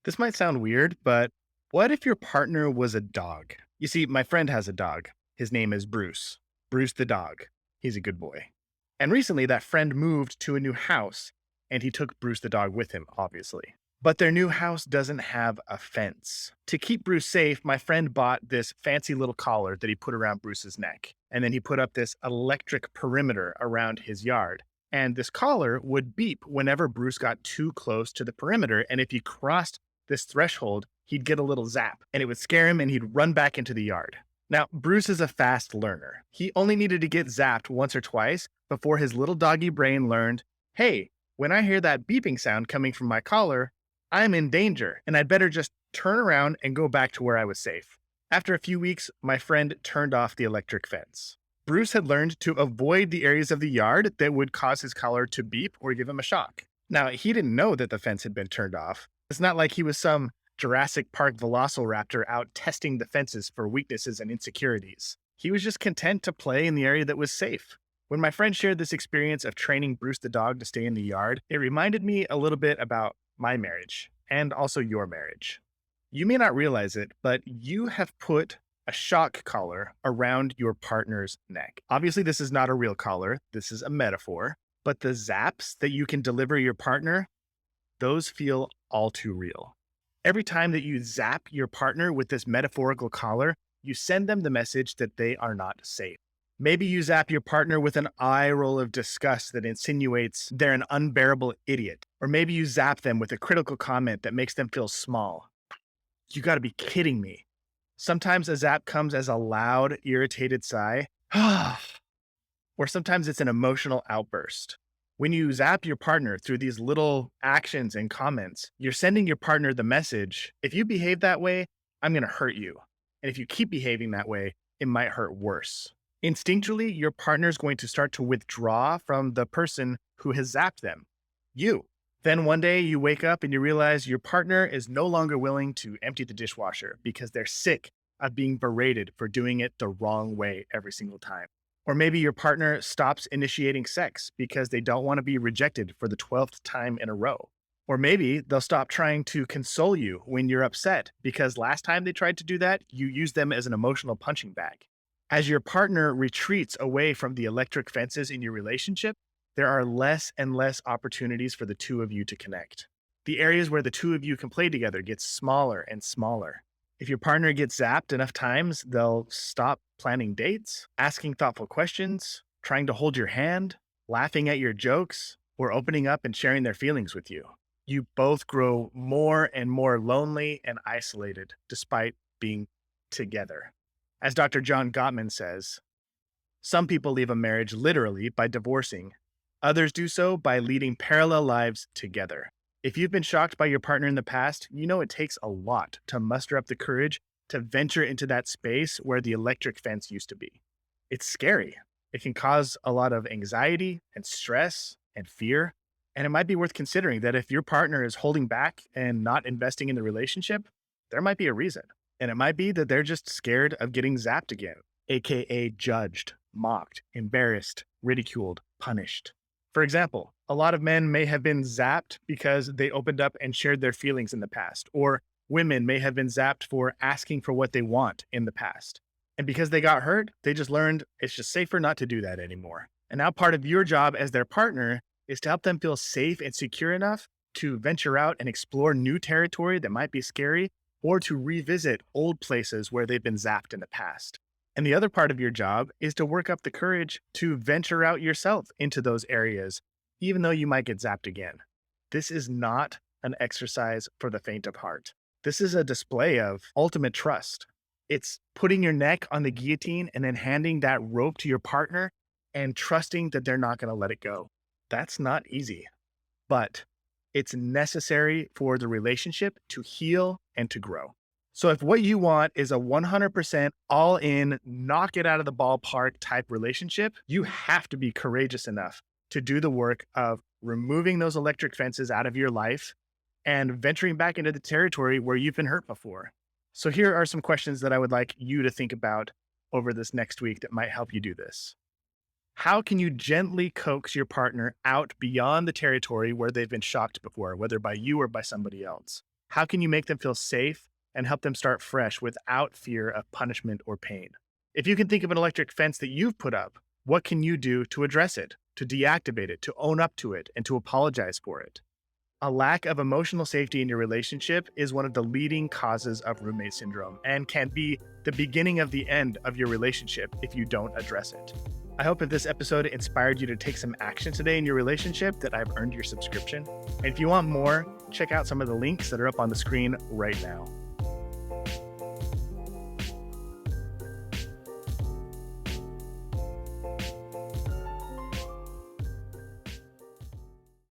This might sound weird, but what if your partner was a dog? You see, my friend has a dog. His name is Bruce. Bruce the dog. He's a good boy. And recently, that friend moved to a new house, and he took Bruce the dog with him, obviously. But their new house doesn't have a fence. To keep Bruce safe, my friend bought this fancy little collar that he put around Bruce's neck. And then he put up this electric perimeter around his yard. And this collar would beep whenever Bruce got too close to the perimeter. And if he crossed this threshold, he'd get a little zap and it would scare him and he'd run back into the yard. Now, Bruce is a fast learner. He only needed to get zapped once or twice before his little doggy brain learned, hey, when I hear that beeping sound coming from my collar, I'm in danger and I'd better just turn around and go back to where I was safe. After a few weeks, my friend turned off the electric fence. Bruce had learned to avoid the areas of the yard that would cause his collar to beep or give him a shock. Now, he didn't know that the fence had been turned off. It's not like he was some Jurassic Park velociraptor out testing the fences for weaknesses and insecurities. He was just content to play in the area that was safe. When my friend shared this experience of training Bruce the dog to stay in the yard, it reminded me a little bit about my marriage and also your marriage. You may not realize it, but you have put a shock collar around your partner's neck. Obviously, this is not a real collar, this is a metaphor, but the zaps that you can deliver your partner, those feel all too real. Every time that you zap your partner with this metaphorical collar, you send them the message that they are not safe. Maybe you zap your partner with an eye roll of disgust that insinuates they're an unbearable idiot. Or maybe you zap them with a critical comment that makes them feel small. You gotta be kidding me. Sometimes a zap comes as a loud, irritated sigh, or sometimes it's an emotional outburst. When you zap your partner through these little actions and comments, you're sending your partner the message, if you behave that way, I'm going to hurt you. And if you keep behaving that way, it might hurt worse. Instinctually, your partner is going to start to withdraw from the person who has zapped them, you. Then one day you wake up and you realize your partner is no longer willing to empty the dishwasher because they're sick of being berated for doing it the wrong way every single time. Or maybe your partner stops initiating sex because they don't want to be rejected for the 12th time in a row. Or maybe they'll stop trying to console you when you're upset because last time they tried to do that, you used them as an emotional punching bag. As your partner retreats away from the electric fences in your relationship, there are less and less opportunities for the two of you to connect. The areas where the two of you can play together get smaller and smaller. If your partner gets zapped enough times, they'll stop planning dates, asking thoughtful questions, trying to hold your hand, laughing at your jokes, or opening up and sharing their feelings with you. You both grow more and more lonely and isolated despite being together. As Dr. John Gottman says, some people leave a marriage literally by divorcing. Others do so by leading parallel lives together. If you've been shocked by your partner in the past, you know it takes a lot to muster up the courage to venture into that space where the electric fence used to be. It's scary. It can cause a lot of anxiety and stress and fear. And it might be worth considering that if your partner is holding back and not investing in the relationship, there might be a reason. And it might be that they're just scared of getting zapped again, AKA judged, mocked, embarrassed, ridiculed, punished. For example, a lot of men may have been zapped because they opened up and shared their feelings in the past, or women may have been zapped for asking for what they want in the past. And because they got hurt, they just learned it's just safer not to do that anymore. And now part of your job as their partner is to help them feel safe and secure enough to venture out and explore new territory that might be scary, or to revisit old places where they've been zapped in the past. And the other part of your job is to work up the courage to venture out yourself into those areas, even though you might get zapped again. This is not an exercise for the faint of heart. This is a display of ultimate trust. It's putting your neck on the guillotine and then handing that rope to your partner and trusting that they're not going to let it go. That's not easy, but it's necessary for the relationship to heal and to grow. So if what you want is a 100% all in, knock it out of the ballpark type relationship, you have to be courageous enough to do the work of removing those electric fences out of your life and venturing back into the territory where you've been hurt before. So here are some questions that I would like you to think about over this next week that might help you do this. How can you gently coax your partner out beyond the territory where they've been shocked before, whether by you or by somebody else? How can you make them feel safe and help them start fresh without fear of punishment or pain? If you can think of an electric fence that you've put up, what can you do to address it, to deactivate it, to own up to it, and to apologize for it? A lack of emotional safety in your relationship is one of the leading causes of roommate syndrome and can be the beginning of the end of your relationship if you don't address it. I hope if this episode inspired you to take some action today in your relationship, that I've earned your subscription. And if you want more, check out some of the links that are up on the screen right now.